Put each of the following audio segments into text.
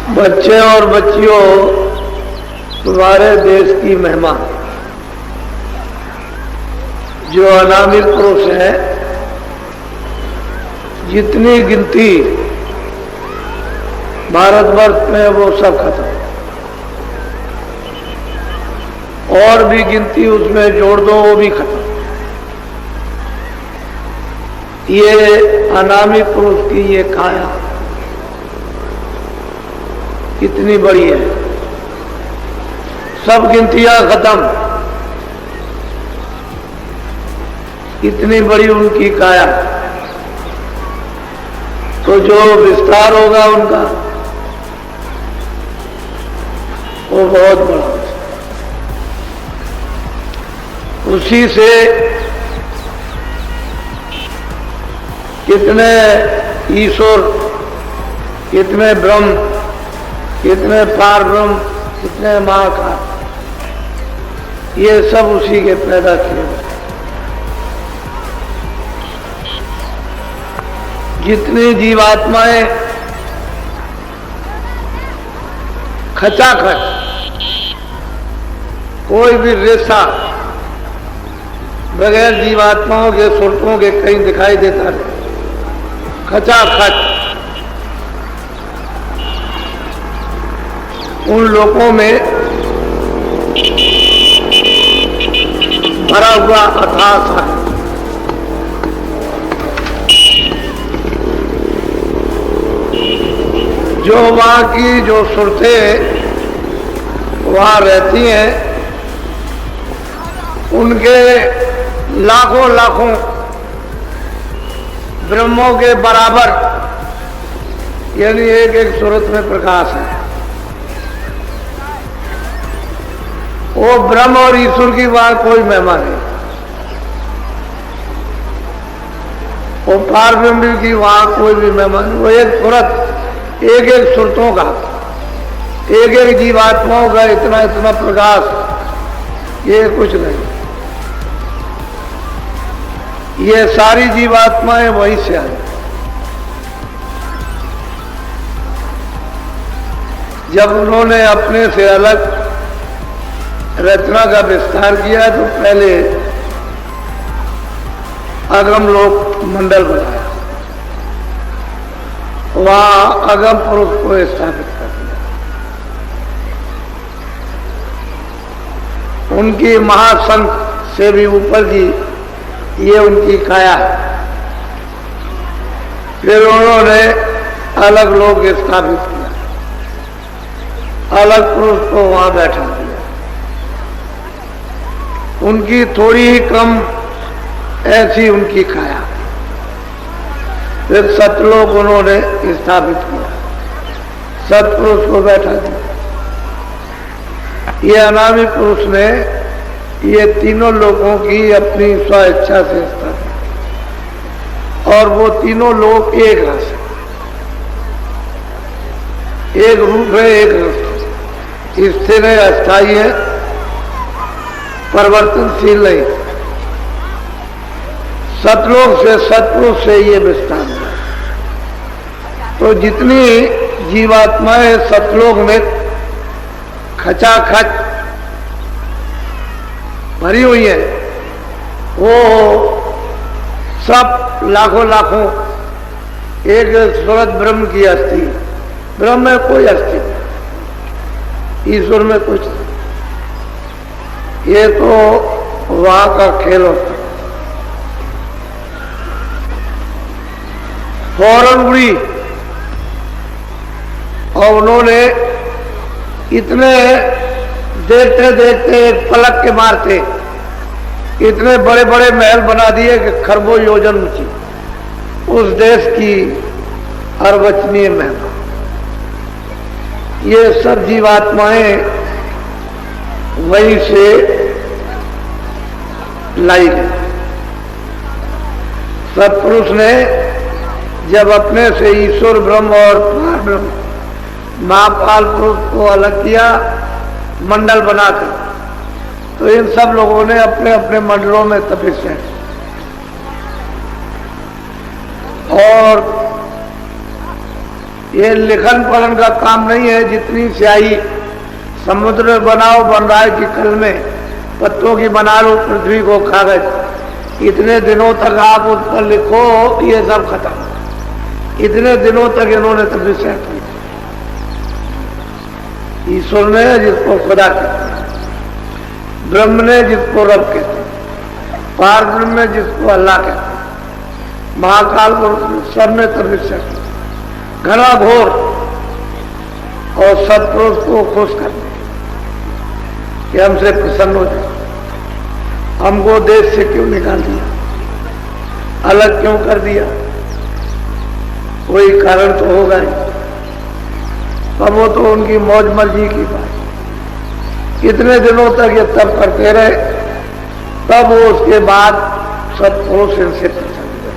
बच्चे और बच्चियों, तुम्हारे देश की महिमा जो अनामिक पुरुष है, जितनी गिनती भारतवर्ष में वो सब खत्म, और भी गिनती उसमें जोड़ दो वो भी खत्म। ये अनामिक पुरुष की ये काया कितनी बड़ी है, सब गिनतियां खत्म, इतनी बड़ी उनकी काया। तो जो विस्तार होगा उनका वो बहुत बड़ा, उसी से कितने ईश्वर, कितने ब्रह्म, कितने पार ब्रह्म, कितने महाकाल, ये सब उसी के पैदा किए। जितनी जीवात्माएं खचाखच, कोई भी रेशा बगैर जीवात्माओं के सुरतों के कहीं दिखाई देता नहीं, खचाखच उन लोगों में भरा हुआ अथाह है। जो वहां की जो सुरतें वहां रहती हैं, उनके लाखों लाखों ब्रह्मों के बराबर, यानी एक एक सूरत में प्रकाश है। वो ब्रह्म और ईश्वर की वहां कोई महिमा नहीं, वो पार ब्रह्म की वहां कोई भी महिमा नहीं। वो एक सूरत, एक एक सुरतों का, एक एक जीवात्माओं का इतना इतना प्रकाश, ये कुछ नहीं। ये सारी जीवात्माएं वहीं से आई। जब उन्होंने अपने से अलग रचना का विस्तार किया तो पहले अगम लोक मंडल बनाया, वहां अगम पुरुष को स्थापित कर दिया। उनकी महासंख से भी ऊपर की ये उनकी काया है। फिर उन्होंने अलग लोक स्थापित किया, अलग पुरुष को वहां बैठा दिया। उनकी थोड़ी ही कम ऐसी उनकी काया। फिर सतलोक उन्होंने स्थापित किया, सतपुरुष को बैठा दिया। ये अनामी पुरुष ने ये तीनों लोगों की अपनी स्वेच्छा से स्थापित, और वो तीनों लोग एक रस है, एक रूप है, एक रस, स्थिर है, अस्थायी है, परिवर्तनशील नहीं। सतलोक से, सतपुरुष से ये विस्तार है। तो जितनी जीवात्माएं सतलोक में खचाखच भरी हुई है, वो सब लाखों लाखों एक सूरत ब्रह्म की अस्थि। ब्रह्म में कोई अस्थि नहीं, ईश्वर में कुछ नहीं। ये तो वहां का खेल होता। फौरन उड़ी, और उन्होंने इतने देखते देखते एक पलक के मारते इतने बड़े बड़े महल बना दिए कि खरबों योजन ऊंची उस देश की अर्वचनीय महिमा। ये सब जीवात्माएं वहीं से लाई गई। सत्पुरुष ने जब अपने से ईश्वर ब्रह्म और पार ब्रह्म महापाल पुरुष को अलग किया मंडल बनाकर, तो इन सब लोगों ने अपने अपने मंडलों में तपस्या की और ये लिखन पढ़न का काम नहीं है। जितनी स्याही समुद्र में बनाओ बन रहा है कि कल में पत्तों की बना लो पृथ्वी को कागज, इतने दिनों तक आप उस पर लिखो ये सब खत्म। इतने दिनों तक इन्होंने तपस्या की। ईश्वर ने जिसको खुदा कहते हैं, ब्रह्म ने जिसको रब कहते हैं, पार ब्रह्म ने जिसको अल्लाह कहते हैं, महाकाल पुरुष सबने तपस्या की घना घोर, और सत्पुरुष को खुश करते कि हमसे प्रसन्न हो जाए। हमको देश से क्यों निकाल दिया, अलग क्यों कर दिया, कोई कारण तो होगा ही। तब वो तो उनकी मौज मर्जी की बात। इतने दिनों तक ये तब करते रहे, तब वो उसके बाद सत्पुरुष इनसे प्रसन्न हुए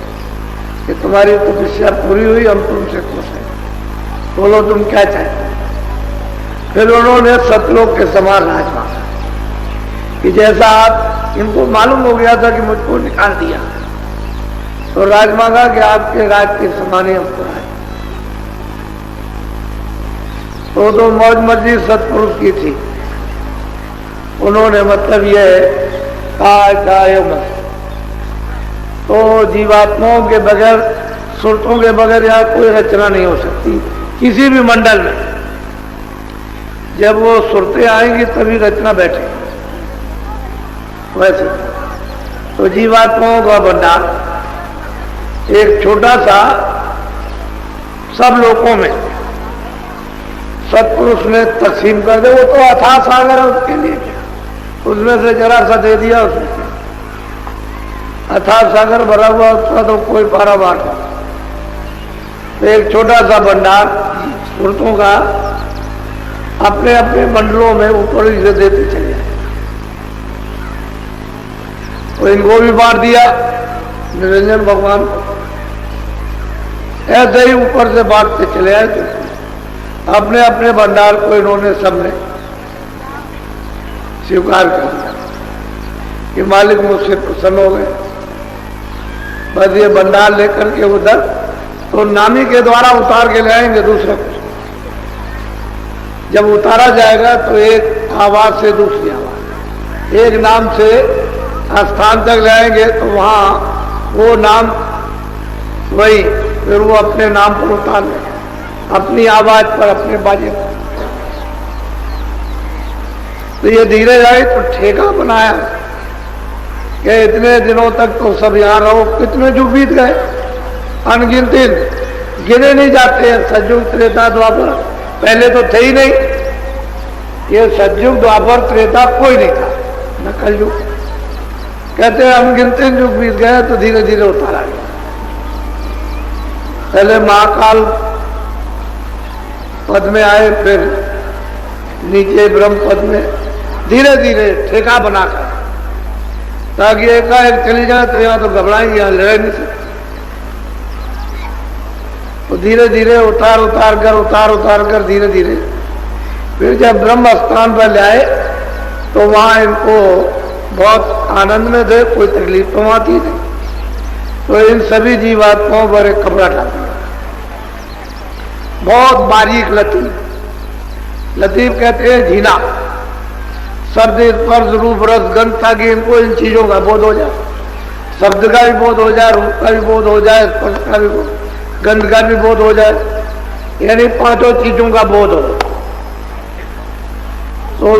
कि तुम्हारी तपस्या पूरी हुई, हम तुमसे खुश हैं, बोलो तुम क्या चाहते। फिर उन्होंने सतलोक के समान राज मांगा कि जैसा आप, इनको मालूम हो गया था कि मुझको निकाल दिया, तो राज मांगा कि आपके राज के समान ही हमको राज। तो मौज मर्जी सत्पुरुष की थी। उन्होंने मतलब यह तो जीवात्माओं के बगैर, सुरतों के बगैर यहाँ कोई रचना नहीं हो सकती किसी भी मंडल में। जब वो सुरतें आएंगी तभी रचना बैठेगी। वैसे तो जीवात्माओं का भंडार एक छोटा सा सब लोगों में सत्पुरुष ने तकसीम कर दे। वो तो अथाह सागर है, उसके लिए उसमें से जरा सा दे दिया उसने। अथाह सागर भरा हुआ उसका तो कोई पारावार नहीं। तो एक छोटा सा भंडार सुरतों का अपने अपने मंडलों में ऊपर से देते चले आए। तो इनको भी बांट दिया निरंजन भगवान को, ऐसे ही ऊपर से बांटते चले आए। तो अपने अपने भंडार को इन्होंने सबने स्वीकार कर दिया कि मालिक मुझसे प्रसन्न हो गए। बस ये भंडार लेकर के उधर तो नामी के द्वारा उतार के ले आएंगे दूसरा कुछ। जब उतारा जाएगा तो एक आवाज से दूसरी आवाज, एक नाम से स्थान तक लाएंगे तो वहां वो नाम वही, फिर वो अपने नाम पर उतार ले, अपनी आवाज पर, अपने बाजे पर। तो ये धीरे जाए तो ठेका बनाया कि इतने दिनों तक तो सब यहां रहो। कितने युग बीत गए, अनगिनत दिन, गिने नहीं जाते हैं। सतयुग त्रेता द्वापर पहले तो थे ही नहीं। ये सतयुग द्वापर त्रेता कोई नहीं था, न कलयुग। कहते हैं अनगिनत युग बीत गए तो धीरे धीरे उतारा गया। पहले महाकाल पद में आए, फिर नीचे ब्रह्म पद में, धीरे धीरे ठेका बनाकर, ताकि एकाएक चली जाए तो यहां तो घबराएंगे, यहां लड़ नहीं सकते। तो धीरे धीरे उतार कर धीरे धीरे फिर जब ब्रह्म स्थान पर ले आए तो वहां इनको बहुत आनंद में थे, कोई तकलीफ तो आती नहीं। तो इन सभी जीवात्माओं पर एक कपड़ा डाल दिया, बहुत बारीक लतीफ। लतीफ कहते हैं झीना, शब्द स्पर्श रूप रस गंध, ताकि इनको इन चीजों का बोध हो जाए। शब्द का भी बोध हो जाए, रूप का भी बोध हो जाए, स्पर्श का भी बोध, गंध का भी बोध हो जाए, यानी पांचों चीजों का बोध हो। तो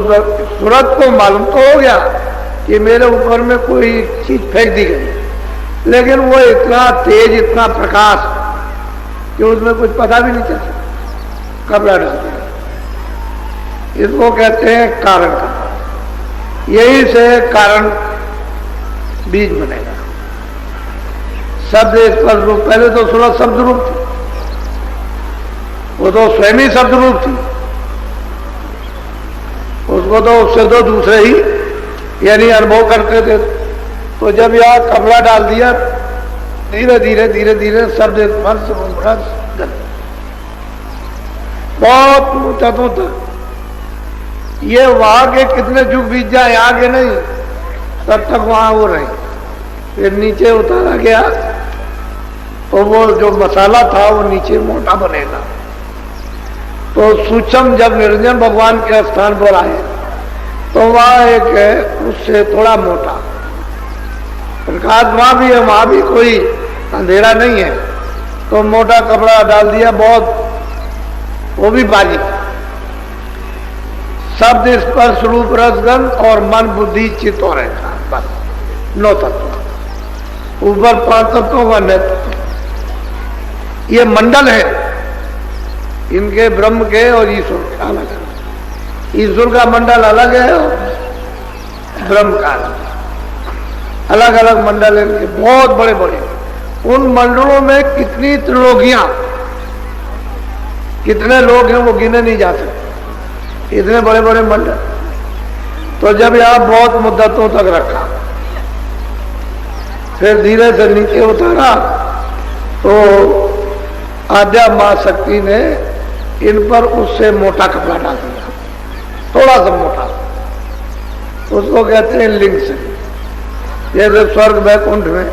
सूरत को मालूम तो हो गया कि मेरे ऊपर में कोई चीज फेंक दी गई, लेकिन वो इतना तेज, इतना प्रकाश कि उसमें कुछ पता भी नहीं चलता। कपड़ा डाल दिया, इसको कहते हैं कारण का। यही से कारण बीज बनेगा। शब्द स्पर्श रूप, पहले तो सूरत शब्द रूप थी, वो तो स्वयं ही शब्द रूप थी। उसको तो उससे तो दूसरे ही यानी अनुभव करते थे। तो जब यह कपड़ा डाल दिया, धीरे धीरे धीरे धीरे शब्द स्पर्श रूप रस गंध बहुत ऊंचाइयों तक, ये वहां के कितने युग बीत जाए, आगे नहीं, तब तक वहां वो रहे। फिर नीचे उतारा गया तो वो जो मसाला था वो नीचे मोटा बनेगा, तो सूक्ष्म जब निरंजन भगवान के स्थान पर आए तो वहां एक है उससे थोड़ा मोटा प्रकाश, वहां भी है, वहां भी कोई अंधेरा नहीं है, तो मोटा कपड़ा डाल दिया, बहुत वो भी बारीक। शब्द स्पर्श रूप रसगंध और मन बुद्धि चित्त और अहंकार, बस 9 तत्व। ऊपर 5 तत्वों का नेतृत्व। ये मंडल है इनके, ब्रह्म के और ईश्वर के अलग है। ईश्वर का मंडल अलग है और ब्रह्म का अलग अलग मंडल है इनके, बहुत बड़े बड़े। उन मंडलों में कितनी त्रिलोकियां, कितने लोग हैं वो गिने नहीं जा सकते, इतने बड़े बड़े मंडल। तो जब यहां बहुत मुद्दतों तक रखा, फिर धीरे से नीचे उतारा, तो आद्या मां शक्ति ने इन पर उससे मोटा कपड़ा डाल दिया, थोड़ा सा मोटा, उसको कहते हैं लिंग से। जैसे स्वर्ग वैकुंठ में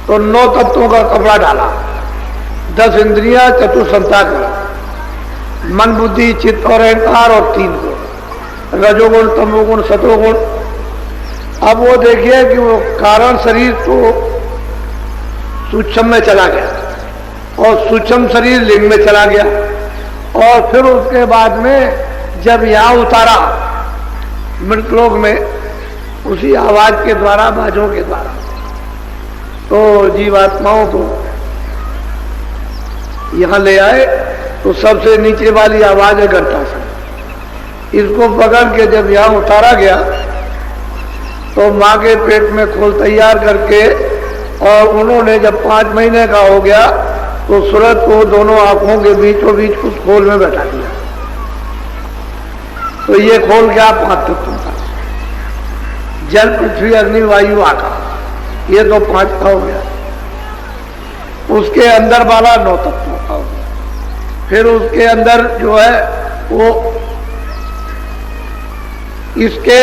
तो 9 तत्वों का कपड़ा डाला, 10 इंद्रियां, चतुर्संताकरण, मन बुद्धि चित्त और अहंकार, और 3 गुण, रजोगुण तमोगुण सतोगुण। अब वो देखिए कि वो कारण शरीर तो सूक्ष्म में चला गया और सूक्ष्म शरीर लिंग में चला गया, और फिर उसके बाद में जब यहां उतारा मृतलोक में, उसी आवाज के द्वारा, बाजों के द्वारा, तो जीवात्माओं को यहां ले आए। तो सबसे नीचे वाली आवाज है घंटा से, इसको पकड़ के जब यहां उतारा गया तो मां के पेट में खोल तैयार करके, और उन्होंने जब 5 महीने का हो गया तो सूरज को दोनों आंखों के बीचों बीच उस खोल में बैठा दिया। तो ये खोल क्या 5 तत्वों का, जल पृथ्वी अग्नि वायु आकाश, ये तो 5 का हो गया। उसके अंदर वाला 9 तत्वों का हो गया। फिर उसके अंदर जो है वो इसके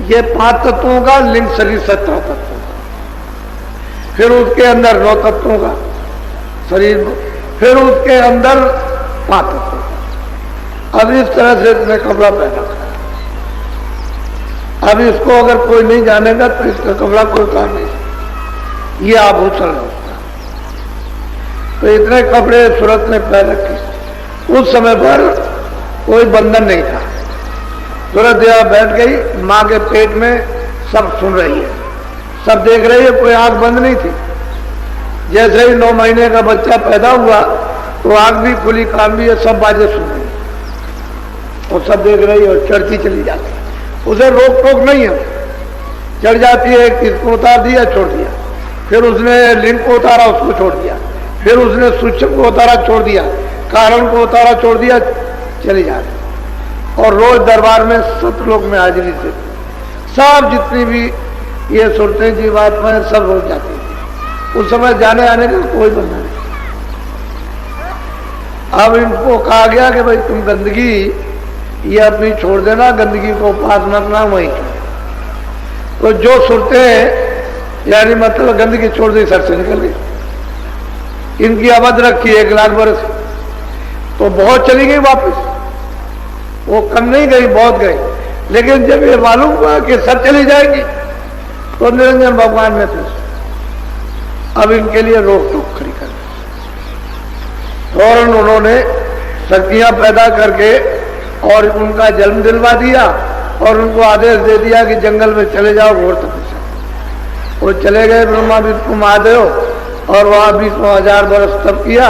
ये 5 तत्वों का लिंग शरीर 17 तत्वों का, फिर उसके अंदर 9 तत्वों का शरीर, फिर उसके अंदर 5 तत्वों का। अब इस तरह से इसने कपड़ा पहना। अब इसको अगर कोई नहीं जानेगा तो इसका कपड़ा कोई काम नहीं, ये आभूषण है उसका। तो इतने कपड़े सूरत ने पहन रखे। उस समय पर कोई बंधन नहीं था, सूरत यहाँ बैठ गई, माँ के पेट में सब सुन रही है, सब देख रही है, कोई आंख बंद नहीं थी। जैसे ही 9 महीने का बच्चा पैदा हुआ तो आंख भी खुली, कान भी है, सब बातें सुन रही और सब देख रही और चढ़ती चली जाती, उसे रोक टोक नहीं है, चढ़ जाती है। किसको उतार दिया, छोड़ दिया, फिर उसने लिंग को उतारा, उसको छोड़ दिया, फिर उसने सूक्ष्म को उतारा, छोड़ दिया, कारण को उतारा, छोड़ दिया, चली जा रही। और रोज दरबार में सतलोक में हाजिरी से सब जितनी भी ये सुनते जीवात्माएं सब रोज जाती थी। उस समय जाने आने का कोई बंदा नहीं। अब इनको कहा गया कि भाई तुम गंदगी ये अपनी छोड़ देना, गंदगी को पास न रखना वहीं। तो जो सुनते हैं यानी मतलब गंदगी छोड़ दी, सर से निकल गई। इनकी अवध रखी 1 लाख बरस, तो बहुत चली गई वापस, वो कम नहीं गई, बहुत गई। लेकिन जब ये मालूम हुआ कि सब चली जाएगी तो निरंजन भगवान ने फिर अब इनके लिए रोक टोक खड़ी कर दी। फौरन उन्होंने शक्तियां पैदा करके और उनका जन्म दिलवा दिया और उनको आदेश दे दिया कि जंगल में चले जाओ घोर तपस्या। वो चले गए ब्रह्मा विष्णु महादेव और वहां 20,000 वर्ष तप किया।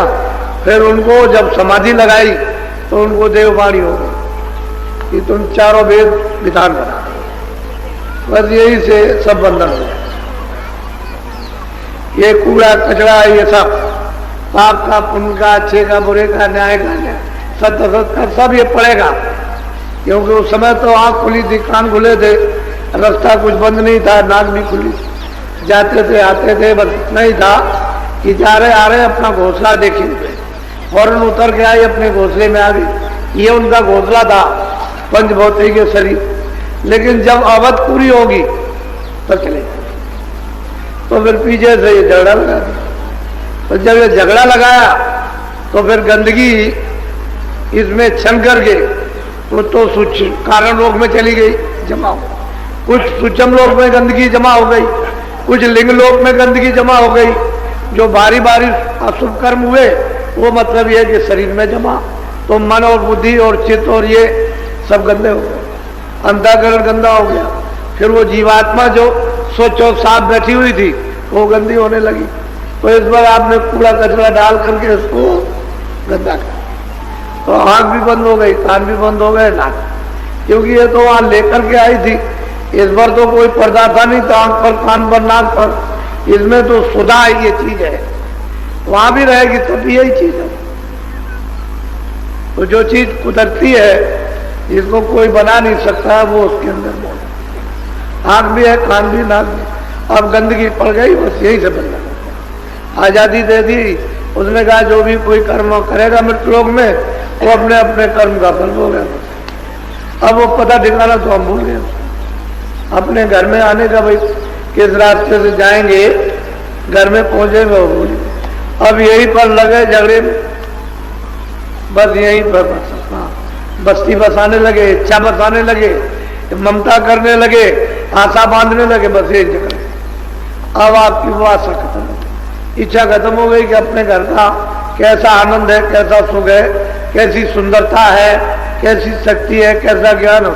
फिर उनको जब समाधि लगाई तो उनको देववाणी हो गई कि तुम चारों वेद विधान बना। बस यही से सब बंधन हो गए। ये कूड़ा कचरा, ये सब पाप का, पुण्य का, अच्छे का, बुरे का, न्याय का, सत्य असत का, सब ये पड़ेगा। क्योंकि उस समय तो आंख खुली थी, कान खुले थे, रास्ता कुछ बंद नहीं था, नाक भी खुली, जाते थे आते थे। बस इतना ही था कि जा रहे आ रहे अपना घोंसला देखेंगे। फौरन उतर के आई, अपने घोंसले में आ गई। ये उनका घोंसला था, पंचभौतिक के शरीर। लेकिन जब अवध पूरी होगी तो चले, तो फिर पीछे से ये झगड़ा लगा दिया। तो जब ये झगड़ा लगाया तो फिर गंदगी इसमें छन करके तो कारण लोक में चली गई जमा हो, कुछ सूक्ष्म लोक में गंदगी जमा हो गई, कुछ लिंग लोक में गंदगी जमा हो गई। जो भारी भारी अशुभ कर्म हुए वो मतलब ये कि शरीर में जमा, तो मन और बुद्धि और चित्त और ये सब गंदे हो गए, अंतःकरण गंदा हो गया। फिर वो जीवात्मा जो स्वच्छ और साफ बैठी हुई थी वो गंदी होने लगी। तो इस बार आपने कूड़ा कचरा डाल करके इसको गंदा कर, तो आंख भी बंद हो गई, कान भी बंद हो गए, नाक, क्योंकि ये तो वहां लेकर के आई थी। इस बार तो कोई पर्दा था नहीं था आंख पर, कान पर, नाक पर, इसमें तो सुधा ये चीज है, वहां भी रहेगी तब भी यही चीज है। तो जो चीज कुदरती है जिसको कोई बना नहीं सकता है वो उसके अंदर मौजूद। आंख भी है, कान भी, नाक भी। अब गंदगी पड़ गई, बस यही से बनना। आजादी दे दी, उसने कहा जो भी कोई कर्म करेगा मृत्यु लोक में वो अपने अपने कर्म का फल होगा। अब वो पता ठिकाना तो हम भूल गए। अपने घर में आने का भाई किस रास्ते से जाएंगे, घर में पहुंचेंगे वो भूल गए। अब यहीं पर लगे झगड़े में, बस यहीं पर बस्ती बसाने लगे, इच्छा बसाने लगे, ममता करने लगे, आशा बांधने लगे, बस एक जगह। अब आपकी वो आशा खत्म हो गई, इच्छा खत्म हो गई कि अपने घर का कैसा आनंद है, कैसा सुख है, कैसी सुंदरता है, कैसी शक्ति है, कैसा ज्ञान हो,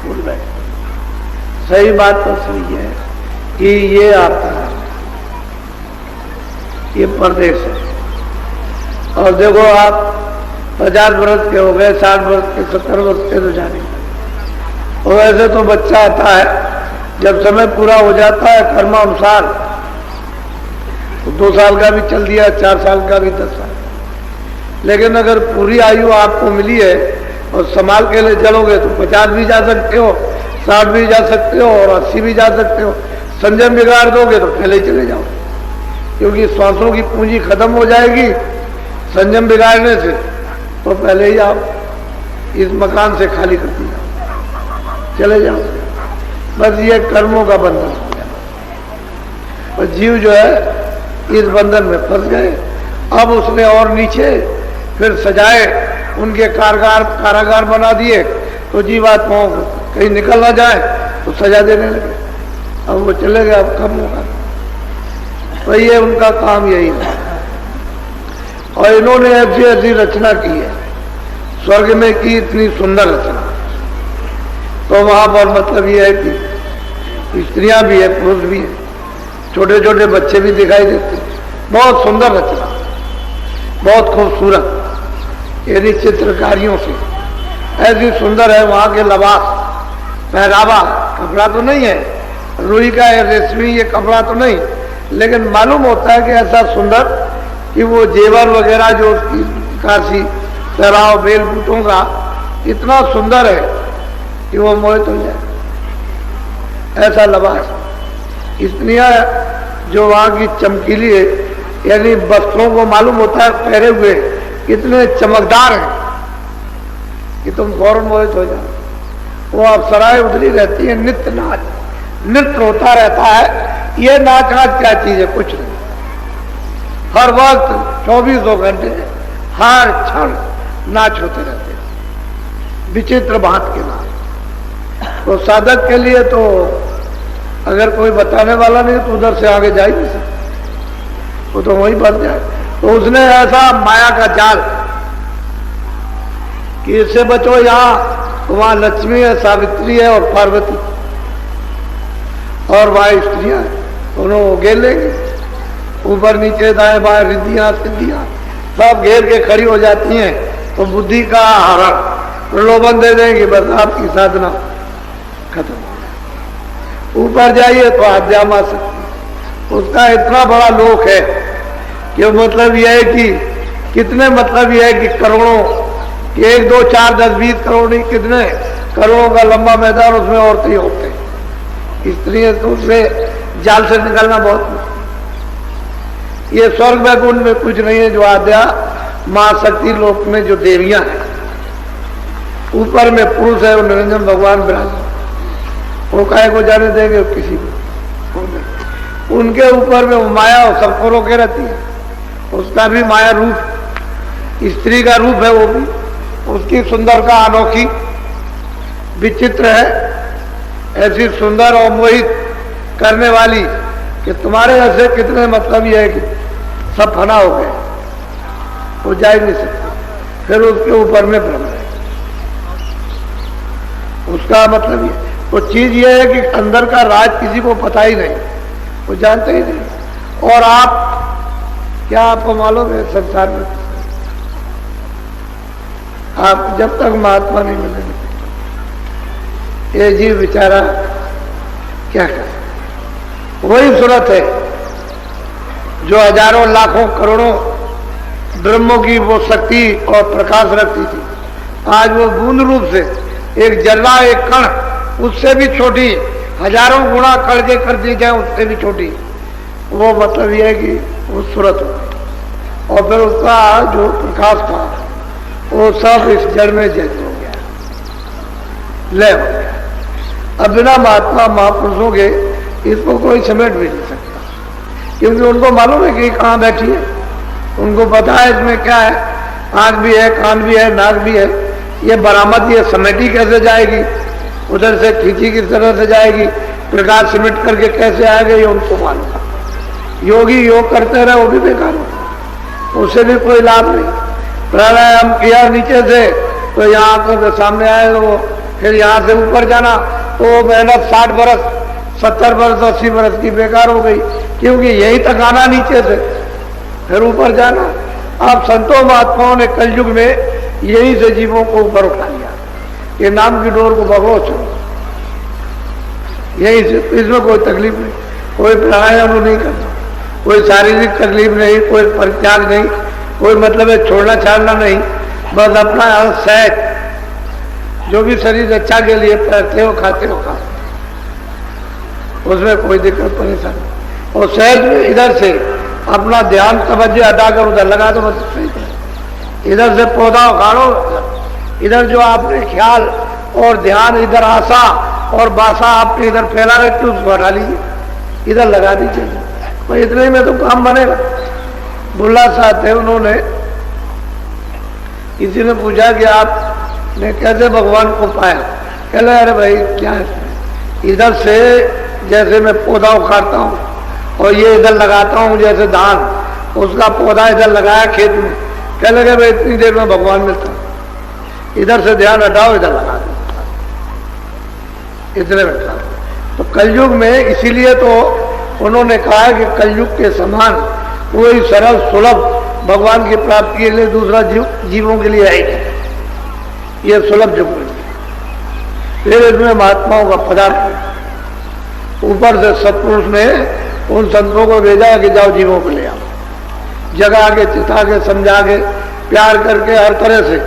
भूल गए। सही बात तो सही है कि ये आपका ये परदेश है। और देखो आप 50 वर्ष के हो गए, 60 वर्ष के, 70 वर्ष के तो जाने। और ऐसे तो बच्चा आता है जब समय पूरा हो जाता है कर्मानुसार, तो 2 साल का भी चल दिया, 4 साल का भी, 10 साल। लेकिन अगर पूरी आयु आपको मिली है और संभाल के लिए चलोगे तो 50 भी जा सकते हो, 60 भी जा सकते हो और 80 भी जा सकते हो। संयम बिगाड़ दोगे तो पहले ही चले जाओ, क्योंकि श्वासों की पूंजी खत्म हो जाएगी संयम बिगाड़ने से। तो पहले ही आप इस मकान से खाली कर दिया, चले जाओ। बस ये कर्मों का बंधन हो गया और जीव जो है इस बंधन में फंस गए। अब उसने और नीचे फिर सजाए, उनके कारागार बना दिए, तो जीवात्माओं को कहीं निकल ना जाए तो सजा देने लगे। अब वो चले गए, अब कम होगा। तो ये उनका काम यही है। और इन्होंने ऐसी ऐसी रचना की है, स्वर्ग में की इतनी सुंदर रचना। तो वहां पर मतलब ये है कि स्त्रियां भी है, पुरुष भी है, छोटे छोटे बच्चे भी दिखाई देते हैं। बहुत सुंदर रचना, बहुत खूबसूरत, यानी चित्रकारियों से ऐसी सुंदर है। वहां के लिबास, पहरावा, कपड़ा तो नहीं है रुई का है, रेशमी ये कपड़ा तो नहीं, लेकिन मालूम होता है कि ऐसा सुंदर कि वो जेवर वगैरह जो उसकी काशी पहराव बेल बूटों का इतना सुंदर है कि वो मोहित हो जाए, ऐसा लिबास। स्त्रियां जो वहां की चमकीली है, यानी वस्त्रों को मालूम होता है पहरे हुए इतने चमकदार हैं कि तुम फौरन मोहित हो जाओ। वो अप्सराएं उतरी रहती है, नित्य नाच, नृत्य होता रहता है। ये नाच नाच क्या चीज है, कुछ नहीं। हर वक्त 24 घंटे हर क्षण नाच होते रहते हैं, विचित्र भांत के नाच। तो साधक के लिए तो अगर कोई बताने वाला नहीं तो उधर से आगे जा ही नहीं सकता, वो तो वही बन जाए। तो उसने ऐसा माया का जाल कि इससे बचो, यहाँ तो वहां लक्ष्मी है, सावित्री है और पार्वती, और वहां स्त्रियां हैं, दोनों घेर लेंगे, ऊपर नीचे दाएं बाएं रिद्धियां सिद्धियां सब घेर के खड़ी हो जाती हैं। तो बुद्धि का हरण, प्रलोभन दे देंगे, बस आपकी साधना खत्म हो गई। ऊपर जाइए तो आप जा मा सकते। उसका इतना बड़ा लोक है कि मतलब यह है कि कितने, मतलब यह है कि करोड़ों, 1 2 4 10 20 करोड़ नहीं, कितने करोड़ों का लंबा मैदान, उसमें औरतें ही होते हैं, स्त्रियां। तो उससे जाल से निकलना बहुत। ये स्वर्ग वैकुंठ में कुछ नहीं है, जो आद्या महाशक्ति लोक में जो देवियां हैं, ऊपर में पुरुष है, वो निरंजन भगवान विराज, वो काहे को जाने देंगे किसी को। उनके ऊपर में वो माया सबको रोके रहती है, उसका भी माया रूप, स्त्री का रूप है वो भी। उसकी सुंदरता अनोखी विचित्र है, ऐसी सुंदर और मोहित करने वाली कि तुम्हारे ऐसे कितने मतलब ये है कि सब फना हो गए, वो जा ही नहीं सकते, फिर उसके ऊपर में भ्रम है। उसका मतलब ये तो चीज ये है कि अंदर का राज किसी को पता ही नहीं, वो जानते ही नहीं। और आप क्या आपको मालूम है संसार में आप जब तक महात्मा नहीं मिलेंगे ये जीव बेचारा क्या करे? वही सूरत है जो हजारों लाखों करोड़ों ब्रह्मों की वो शक्ति और प्रकाश रखती थी, आज वो बूंद रूप से एक जर्रा एक कण उससे भी छोटी, हजारों गुणा कड़के कर दी जाए उससे भी छोटी, वो मतलब ये है कि वो सूरत हो। और फिर उसका जो प्रकाश था वो सब इस जड़ में जैसे हो गया, लय हो गया। अब बिना महात्मा महापुरुषों के इसको कोई समेट भी नहीं सकता, क्योंकि उनको मालूम है कि कहाँ बैठी है, उनको पता है इसमें क्या है, आंख भी है, कान भी है, नाक भी है, ये बरामद ये समेटी कैसे जाएगी, उधर से खींची किस तरह से जाएगी, प्रकाश सिमट करके कैसे आएगा, ये उनको मालूम। योगी योग करते रहे वो भी बेकार हो, उससे भी कोई लाभ नहीं। प्राणायाम किया नीचे से तो यहाँ आंखों के सामने आए, तो फिर यहाँ से ऊपर जाना तो मेहनत 60 बरस 70 बरस 80 बरस की बेकार हो गई, क्योंकि यही तक आना नीचे से फिर ऊपर जाना। अब संतों महात्माओं ने कलयुग में यही से जीवों को ऊपर उठा लिया, ये नाम की डोर को भगो चलो, यही से, इसमें कोई तकलीफ नहीं, कोई प्राणायाम नहीं करता, कोई शारीरिक तकलीफ नहीं, कोई परित्याग नहीं, कोई मतलब है छोड़ना छाड़ना नहीं, बस अपना सहज जो भी शरीर अच्छा के लिए पहनते हो खाते हो खा, उसमें कोई दिक्कत परेशानी। और सहज में इधर से अपना ध्यान तवज्जो हटा कर उधर लगा दो, बस सही है। इधर से पौधा उखाड़ो, इधर जो आपने ख्याल और ध्यान इधर आशा और बासा आपने इधर फैला रखी उसको हटा लीजिए, इधर लगा दीजिए, तो इतने में तो काम बनेगा। बुल्ला साहब थे, उन्होंने किसी ने पूछा कि आपने कैसे भगवान को पाया, कह रहे अरे भाई क्या है, इधर से जैसे मैं पौधा उखाड़ता हूँ और ये इधर लगाता हूँ, जैसे धान उसका पौधा इधर लगाया खेत में, कह लगे भाई इतनी देर में भगवान मिलता, इधर से ध्यान हटाओ इधर लगा दो, इतने में। तो कलयुग में इसीलिए तो उन्होंने कहा कि कलयुग के समान कोई सरल सुलभ भगवान की प्राप्ति के लिए दूसरा जीवों के लिए है, ये सुलभ युग है। फिर इसमें महात्माओं का पदार्थ, ऊपर से सत्पुरुष ने उन संतों को भेजा कि जाओ जीवों को ले आओ, जगा के चिता के समझा के प्यार करके हर तरह से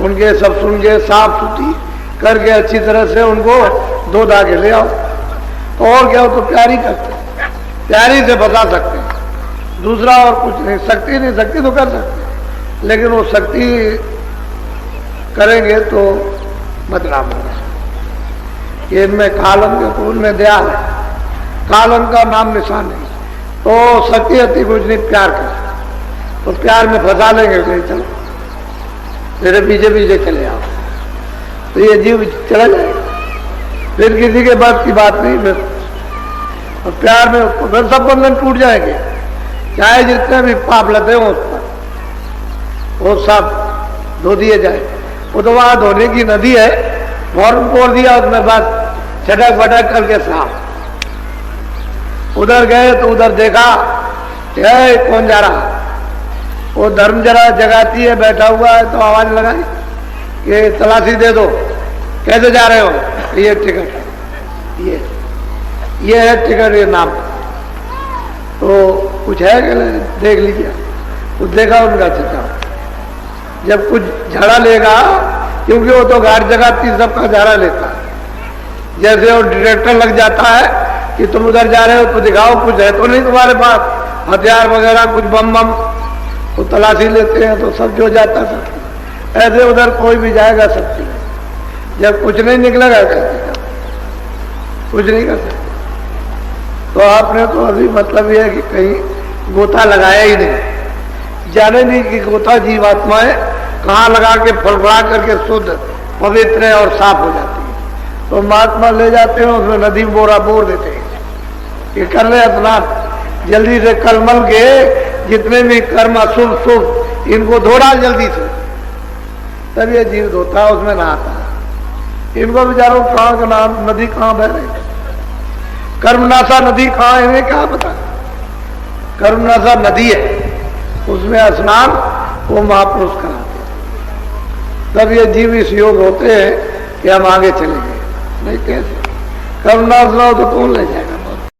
उनके सब सुन के साफ सुथरी करके अच्छी तरह से उनको दो धागे ले आओ। तो और क्या हो, तो प्यार ही करते, प्यारी से बता सकते हैं, दूसरा और कुछ नहीं। शक्ति नहीं, शक्ति तो कर सकते, लेकिन वो शक्ति करेंगे तो बदनाम होगा। ये इनमें कालन के फूल में दया है, कालन का नाम निशान नहीं, तो शक्ति अति कुछ नहीं, प्यार कर, तो प्यार में फंसा लेंगे, कहीं चलो मेरे पीछे पीछे चले आओ, तो ये जीव चला जाएगा, फिर किसी के बात की बात नहीं, फिर और प्यार में उसको फिर सब बंधन टूट जाएंगे, चाहे जितने भी पाप लगे हो उस पर वो सब धो दिए जाए। वो तो वहां धोने की नदी है, फौरन पोड़ दिया उसमें, बस छटक बटक करके साफ। उधर गए तो उधर देखा कौन जा रहा, वो धर्म जरा जगाती है, बैठा हुआ है, तो आवाज लगाई कि तलाशी दे दो, कैसे जा रहे हो, ये टिकट, ये है टिकट, ये नाम, तो कुछ है कि देख लीजिए। तो देखा उनका चिता, जब कुछ झाड़ा लेगा, क्योंकि वो तो गाड़ी जगाती सबका झाड़ा लेता है, जैसे वो डिटेक्टर लग जाता है कि तुम उधर जा रहे हो तो दिखाओ कुछ है तो नहीं तुम्हारे पास, हथियार वगैरह कुछ बम बम, तो तलाशी लेते हैं तो सब जो जाता है। ऐसे उधर कोई भी जाएगा सकती है, जब कुछ नहीं निकलेगा कुछ नहीं कर सकते। तो आपने तो अभी मतलब यह है कि कहीं गोता लगाया ही नहीं, जाने नहीं कि गोता जीवात्मा है, कहाँ लगा के फड़फड़ा करके शुद्ध पवित्र और साफ हो जाती है। तो महात्मा ले जाते हैं, उसमें नदी में बोरा बोर देते हैं कि कर ले स्नान जल्दी से, कलमल के जितने भी कर्म अशुभ शुभ इनको धो डाल जल्दी से, तब ये जीवित होता है, उसमें नहाता है। इनको बेचारों कहाँ का नाम, नदी कहाँ बह रही, कर्मनाशा नदी कहाँ है इन्हें क्या पता। कर्मनाशा नदी है, उसमें स्नान वो महापुरुष कराते हैं, तब ये जीव इस योग होते हैं कि हम आगे चले गए। नहीं कैसे कर्मनाश ना हो तो कौन ले जाए।